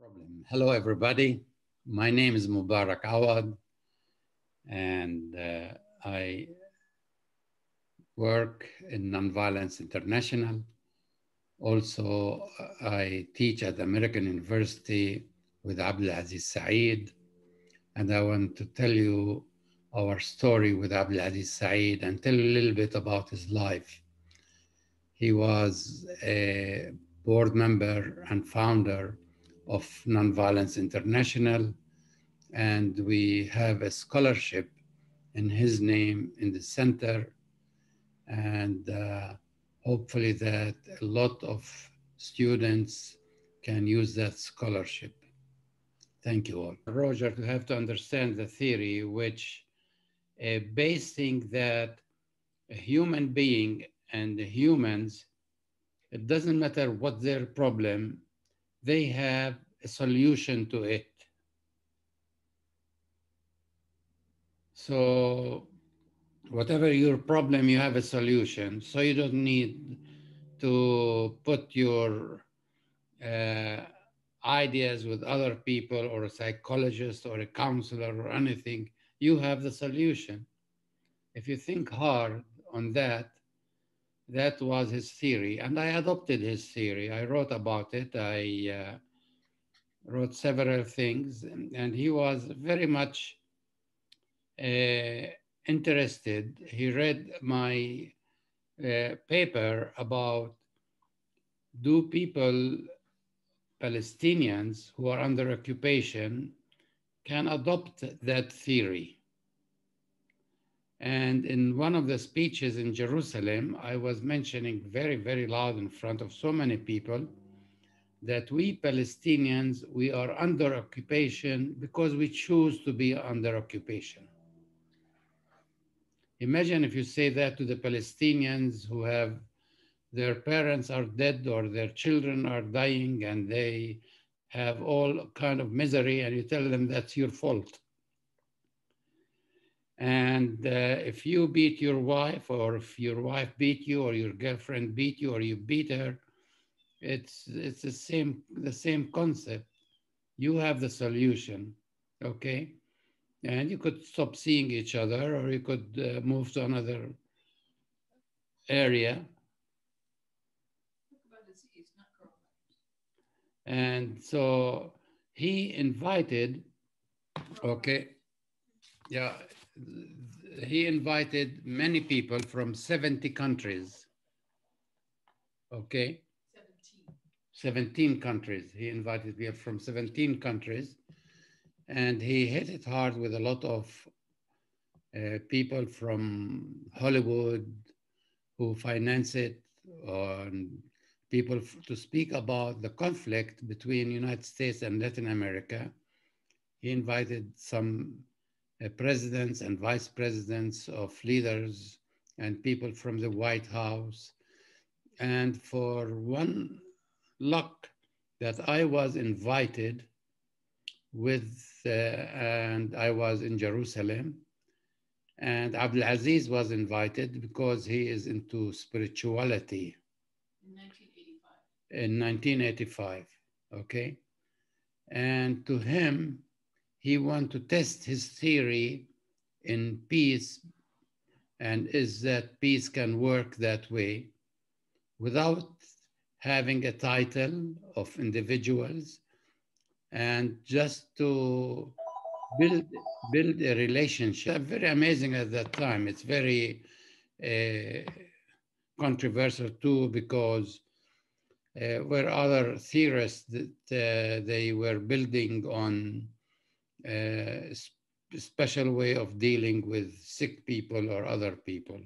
problem. Hello, everybody. My name is Mubarak Awad, and I work in Nonviolence International. Also, I teach at American University with Abdul Aziz Said, and I want to tell you our story with Abdul Aziz Said and tell you a little bit about his life. He was a board member and founder of Nonviolence International, and we have a scholarship in his name in the center, and hopefully that a lot of students can use that scholarship. Thank you all. Roger, you have to understand the theory, which basing that a human being and the humans, it doesn't matter what their problem, they have a solution to it. So whatever your problem, you have a solution. So you don't need to put your ideas with other people or a psychologist or a counselor or anything. You have the solution. If you think hard on that, that was his theory. And I adopted his theory. I wrote about it. I wrote several things. And he was very much interested. He read my paper about do people, Palestinians who are under occupation, can adopt that theory. And in one of the speeches in Jerusalem, I was mentioning very, very loud in front of so many people that we Palestinians, we are under occupation because we choose to be under occupation. Imagine if you say that to the Palestinians who have their parents are dead or their children are dying and they have all kind of misery, and you tell them that's your fault. And if you beat your wife, or if your wife beat you, or your girlfriend beat you, or you beat her, it's the same concept. You have the solution, okay? And you could stop seeing each other, or you could move to another area. And so he invited, okay, yeah, he invited many people from 70 countries, okay? 17 countries. He invited people from 17 countries, and he hit it hard with a lot of people from Hollywood who finance it, and people to speak about the conflict between United States and Latin America. He invited some presidents and vice presidents of leaders and people from the White House. And for one luck that I was invited with, and I was in Jerusalem, and Abdul Aziz was invited because he is into spirituality. In 1985, okay? And to him, he wanted to test his theory in peace, and is that peace can work that way without having a title of individuals, and just to build a relationship. Very amazing at that time. It's very controversial too, because where other theorists that they were building on a special way of dealing with sick people or other people.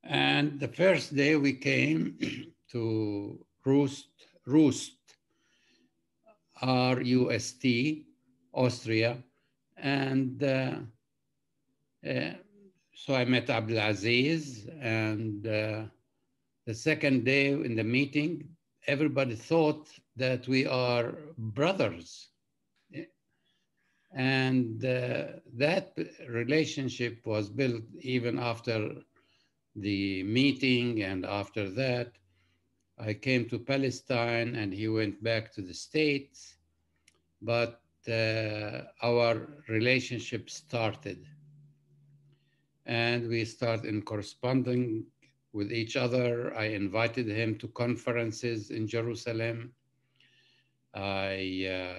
And the first day we came to Rust, R-U-S-T, Austria. And so I met Abdul Aziz, and the second day in the meeting, everybody thought that we are brothers. And that relationship was built even after the meeting, and after that, I came to Palestine and he went back to the States, but our relationship started and we started corresponding with each other. I invited him to conferences in Jerusalem. I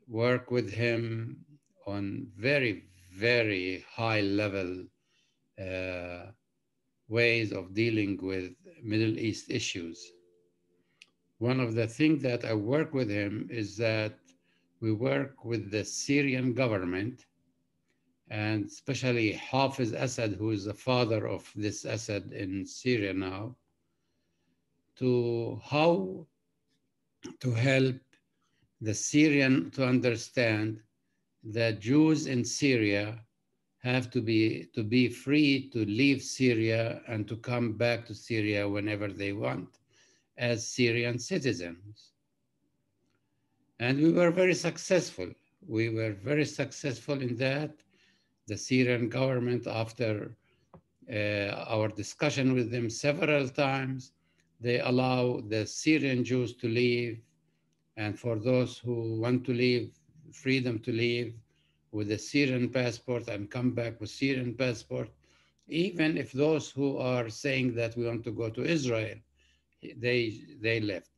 worked with him on very, very high level uh, ways of dealing with Middle East issues. One of the things that I work with him is that we work with the Syrian government, and especially Hafiz Assad, who is the father of this Assad in Syria now, to how to help the Syrian to understand that Jews in Syria have to be free to leave Syria and to come back to Syria whenever they want as Syrian citizens. And we were very successful. We were very successful in that. The Syrian government, after our discussion with them several times, they allow the Syrian Jews to leave. And for those who want to leave, freedom to leave with a Syrian passport and come back with Syrian passport, even if those who are saying that we want to go to Israel, they left.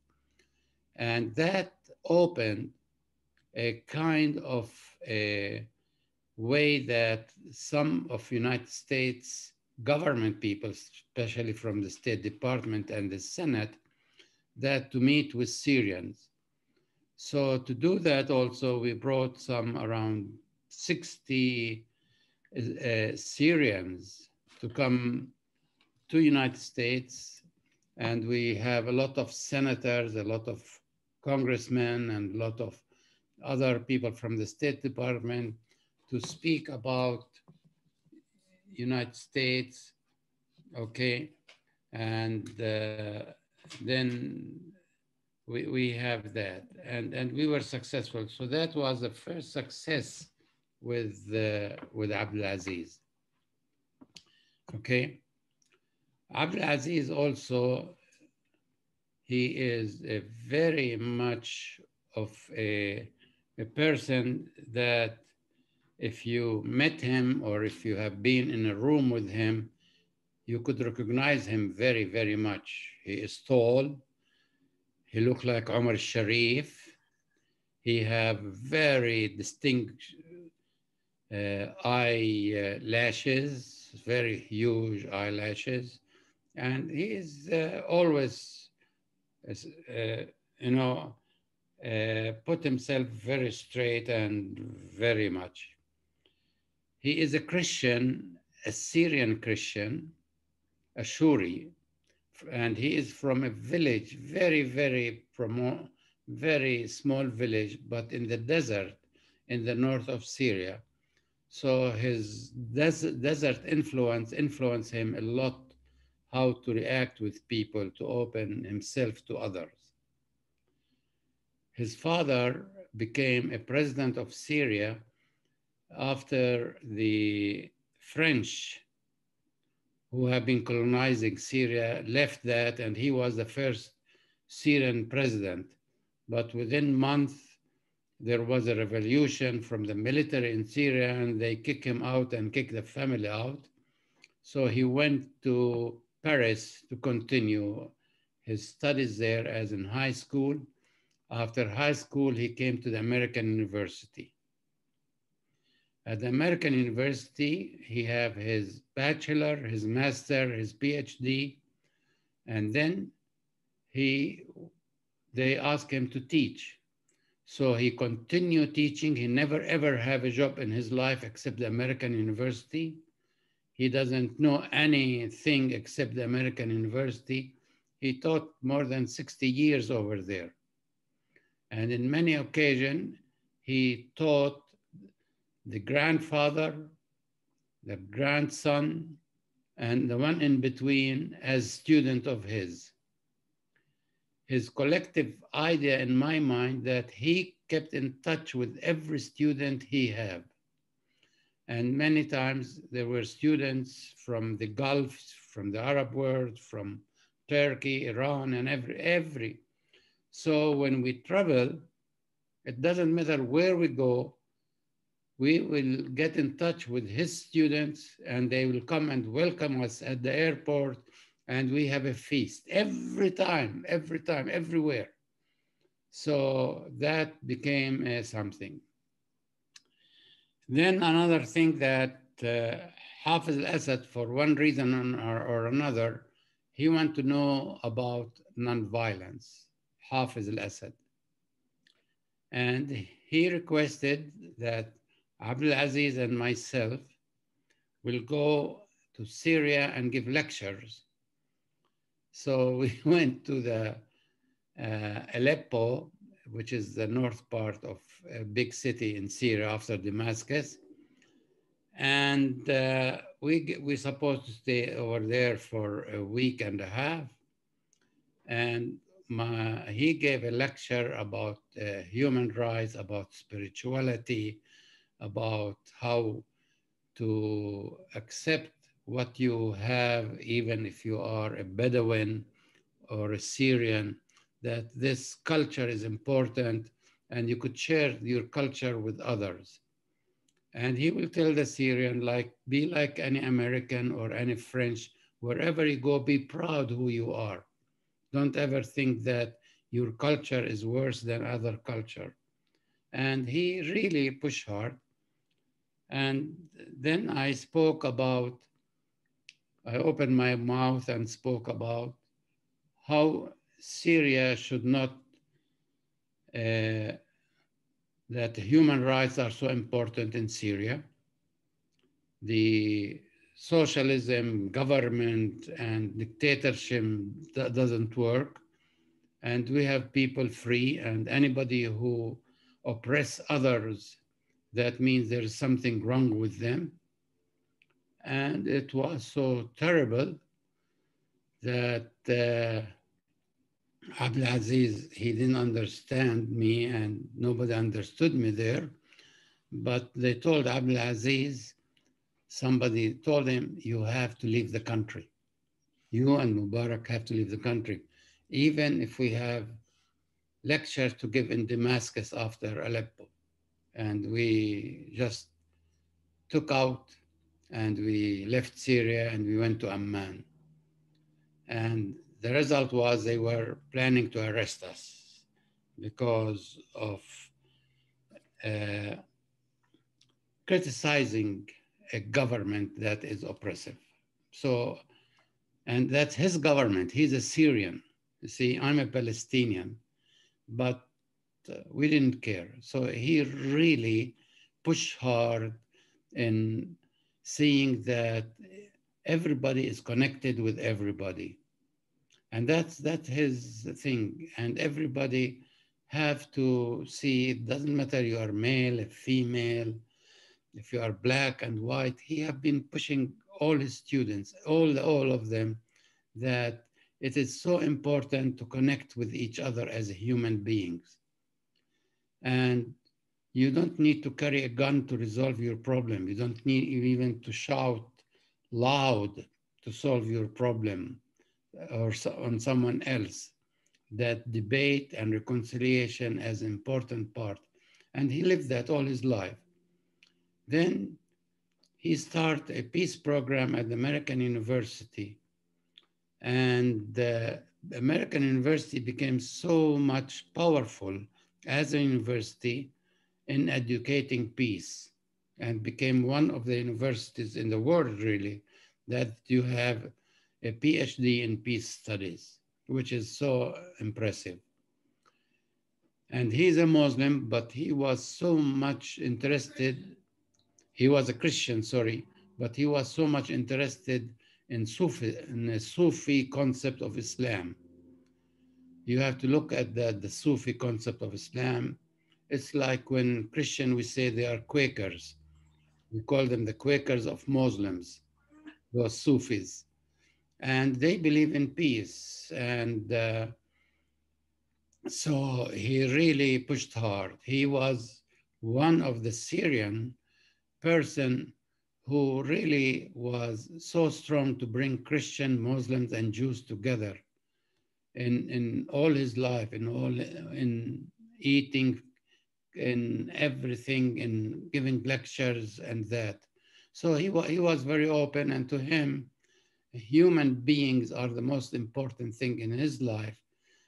And that opened a kind of a way that some of United States government people, especially from the State Department and the Senate, that to meet with Syrians. So to do that also, we brought some around 60 Syrians to come to United States. And we have a lot of senators, a lot of congressmen, and a lot of other people from the State Department to speak about United States, okay? And then we have that, and we were successful. So that was the first success with Abdul Aziz, okay? Abdul Aziz also, he is a very much of a person that if you met him or if you have been in a room with him, you could recognize him very, very much. He is tall. He looked like Omar Sharif. He have very distinct eyelashes, very huge eyelashes. And he is always, put himself very straight and very much. He is a Christian, a Syrian Christian, a Shuri, and he is from a village, very small village, but in the desert in the north of Syria. So his desert influenced him a lot, how to react with people, to open himself to others. His father became a president of Syria after the French, who have been colonizing Syria, left that, and he was the first Syrian president. But within a month, there was a revolution from the military in Syria, and they kicked him out and kicked the family out. So he went to Paris to continue his studies there as in high school. After high school, he came to the American University. At the American University, he have his bachelor, his master, his PhD, and then they asked him to teach. So he continued teaching. He never ever have a job in his life except the American University. He doesn't know anything except the American University. He taught more than 60 years over there. And in many occasions, he taught the grandfather, the grandson, and the one in between as student of his. His collective idea in my mind that he kept in touch with every student he had. And many times there were students from the Gulf, from the Arab world, from Turkey, Iran, and every. So when we travel, it doesn't matter where we go, we will get in touch with his students and they will come and welcome us at the airport, and we have a feast every time, everywhere. So that became something. Then another thing that Hafiz al-Assad, for one reason or another, he wanted to know about nonviolence, Hafiz al-Assad. And he requested that Abdul Aziz and myself will go to Syria and give lectures. So we went to the Aleppo, which is the north part of a big city in Syria after Damascus. And we're supposed to stay over there for a week and a half. And he gave a lecture about human rights, about spirituality, about how to accept what you have, even if you are a Bedouin or a Syrian, that this culture is important and you could share your culture with others. And he will tell the Syrian, like, be like any American or any French, wherever you go, be proud who you are. Don't ever think that your culture is worse than other culture. And he really pushed hard. And then I opened my mouth and spoke about how Syria should not, that human rights are so important in Syria. The socialism, government, and dictatorship doesn't work. And we have people free, and anybody who oppress others, that means there is something wrong with them. And it was so terrible that Abdulaziz, he didn't understand me and nobody understood me there. But they told Abdulaziz, somebody told him, you have to leave the country. You and Mubarak have to leave the country. Even if we have lectures to give in Damascus after Aleppo. And we just took out and we left Syria and we went to Amman. And the result was they were planning to arrest us because of criticizing a government that is oppressive. So, and that's his government. He's a Syrian. You see, I'm a Palestinian, but we didn't care. So he really pushed hard in seeing that everybody is connected with everybody. And that's his thing. And everybody have to see, it doesn't matter you are male, female, if you are black and white. He have been pushing all his students, all of them, that it is so important to connect with each other as human beings. And you don't need to carry a gun to resolve your problem. You don't need even to shout loud to solve your problem or on someone else. That debate and reconciliation as an important part. And he lived that all his life. Then he started a peace program at the American University. And the American University became so much powerful as a university in educating peace, and became one of the universities in the world, really, that you have a PhD in peace studies, which is so impressive. And he's a Muslim, but he was so much interested, he was a Christian, sorry, but he was so much interested in the Sufi concept of Islam. You have to look at the Sufi concept of Islam. It's like when Christian, we say they are Quakers. We call them the Quakers of Muslims, those Sufis. And they believe in peace. And so he really pushed hard. He was one of the Syrian person who really was so strong to bring Christian, Muslims, and Jews together. in all his life, in eating, in everything, in giving lectures and that. So he was very open, and to him, human beings are the most important thing in his life.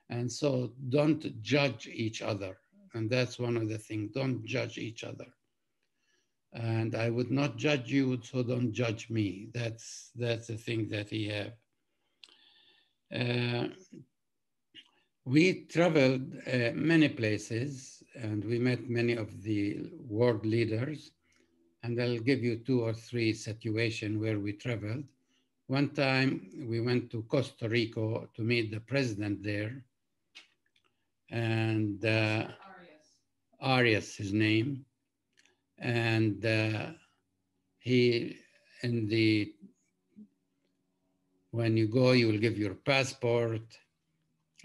And so don't judge each other. And that's one of the things, don't judge each other. And I would not judge you, so don't judge me. That's the thing that he have. Uh, we traveled many places, and we met many of the world leaders. And I'll give you two or three situations where we traveled. One time we went to Costa Rica to meet the president there, and Arias, his name, and he, in the, when you go, you will give your passport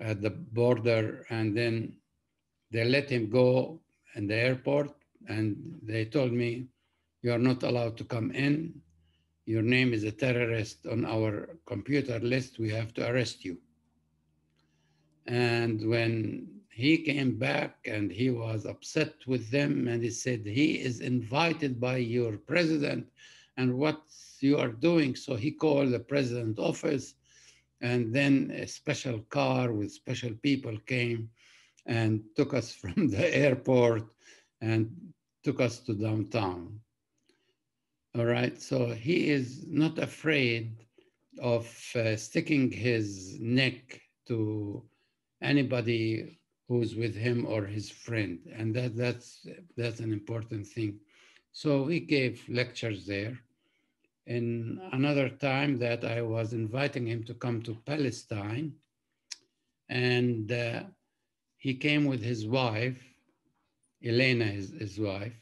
at the border, and then they let him go in the airport, and they told me, you are not allowed to come in. Your name is a terrorist on our computer list. We have to arrest you. And when he came back and he was upset with them, and he said, he is invited by your president and what you are doing. So he called the president's office, and then a special car with special people came and took us from the airport and took us to downtown. All right, so he is not afraid of sticking his neck to anybody who's with him or his friend, and that's an important thing. So we gave lectures there. In another time that I was inviting him to come to Palestine, and he came with his wife, Elena, his wife.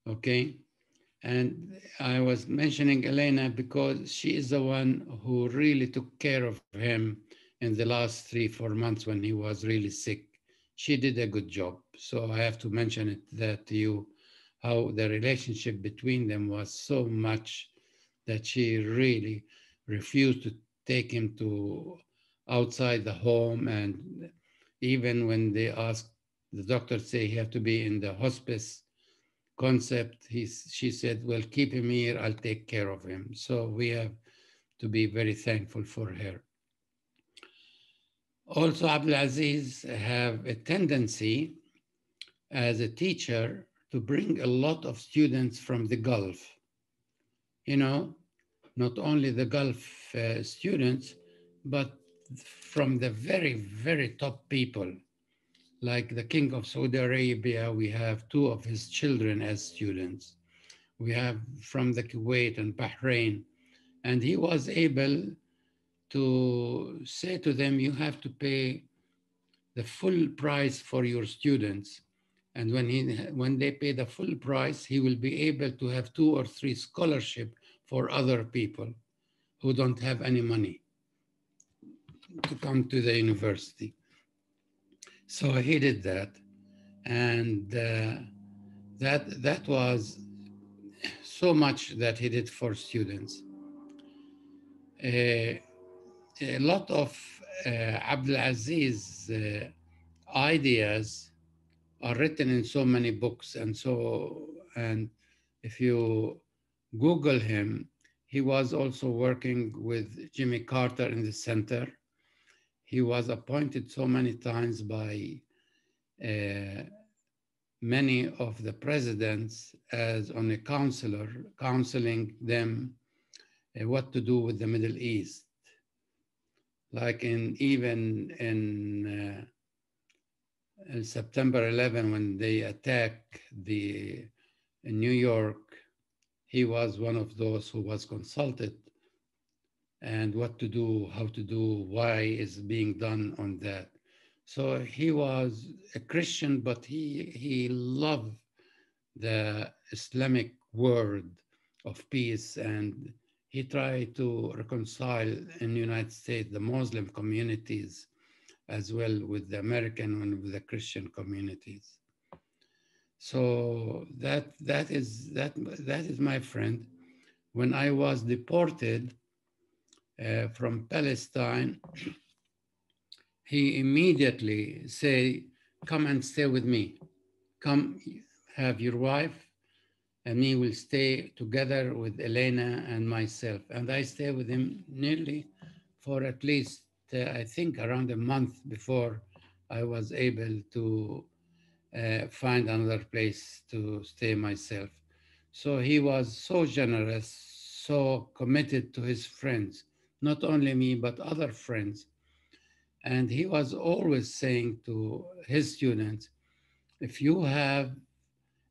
Okay. And I was mentioning Elena because she is the one who really took care of him in the last 3-4 months when he was really sick. She did a good job. So I have to mention it that to you, how the relationship between them was so much that she really refused to take him to outside the home. And even when they asked, the doctor say he had to be in the hospice concept, she said, well, keep him here, I'll take care of him. So we have to be very thankful for her. Also, Abdul Aziz have a tendency as a teacher to bring a lot of students from the Gulf. You know, not only the Gulf students, but from the very, very top people. Like the King of Saudi Arabia, we have 2 of his children as students. We have from the Kuwait and Bahrain. And he was able to say to them, you have to pay the full price for your students. And when they pay the full price, he will be able to have 2 or 3 scholarship for other people who don't have any money to come to the university. So he did that. And that was so much that he did for students. A lot of Abdul Aziz ideas are written in so many books, and if you Google him, he was also working with Jimmy Carter in the center. He was appointed so many times by many of the presidents as on a counselor, counseling them what to do with the Middle East. Like even in September 11, when they attacked in New York, he was one of those who was consulted and what to do, how to do, why is being done on that. So he was a Christian, but he loved the Islamic word of peace, and he tried to reconcile in the United States the Muslim communities as well with the American and with the Christian communities. So that is my friend. When I was deported, from Palestine, he immediately say, come and stay with me. Come have your wife and me will stay together with Elena and myself. And I stay with him nearly for at least, I think, around a month before I was able to find another place to stay myself. So he was so generous, so committed to his friends, not only me, but other friends. And he was always saying to his students, if you have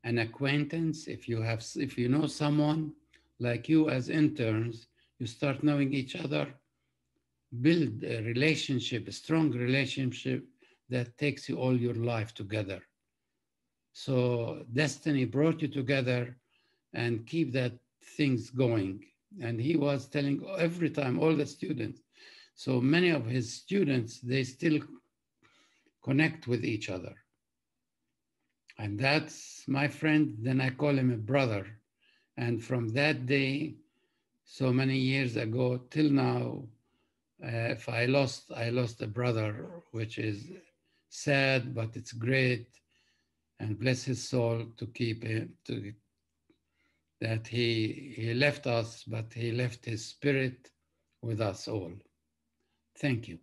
an acquaintance, if you know someone like you as interns, you start knowing each other, build a relationship, a strong relationship that takes you all your life together. So destiny brought you together and keep that things going. And he was telling every time, all the students. So many of his students, they still connect with each other. And that's my friend, then I call him a brother. And from that day, so many years ago till now, if I lost a brother, which is sad, but it's great. And bless his soul to keep him, that he left us, but he left his spirit with us all. Thank you.